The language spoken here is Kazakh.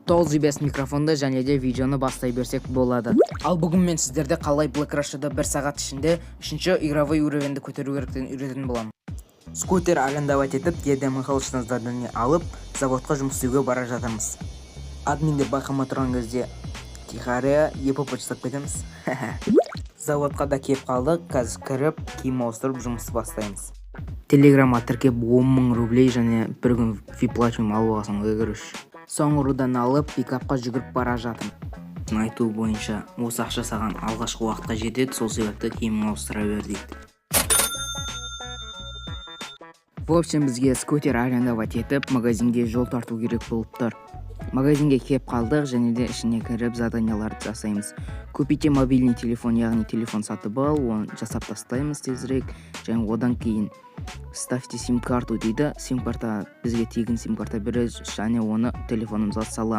Толзибес микрофонда және де видеоны бастай берсек болады. Ал бүгін мен сіздерді қалай Black Rush'да 1 сағат ішінде 3-ші игровой уровенді көтеру керектігін үйрететін боламын. Скутер арендовать етіп, едем қылышыңыздарды алып, заводқа жұмыс істеуге бара жатырмыз. Админді байқамай тұрған кезде тихария епіп почтап кетеміз. Заводқа да кеп қалдық, қазір кіріп, киім ауыстырып жұмысты бастаймыз. Телеграмға тіркеп 10.000 рублей және бір күн вип-плачуым алып алсам кіріш. Соңырудан алып, пикапқа жүгіріп бара жатым. Айту бойынша, осы ақша саған алғашқы уақытқа жетеді, сол себепті киімін ауыстыра бер дейді. В общем, бізге скутер арендовать етіп, магазинге жол тарту керек болып тұр. Магазинге кеп қалдық және де ішіне кіріп заданияларды жасаймыз. Купите мобильный телефон, яғни телефон сатып ал, оны жасап тастаймыз тезірек. Және одан кейін ставьте сим-карту дейді. Сим-карта бізге тегін сим-карта береді және оны телефонымызға саламыз.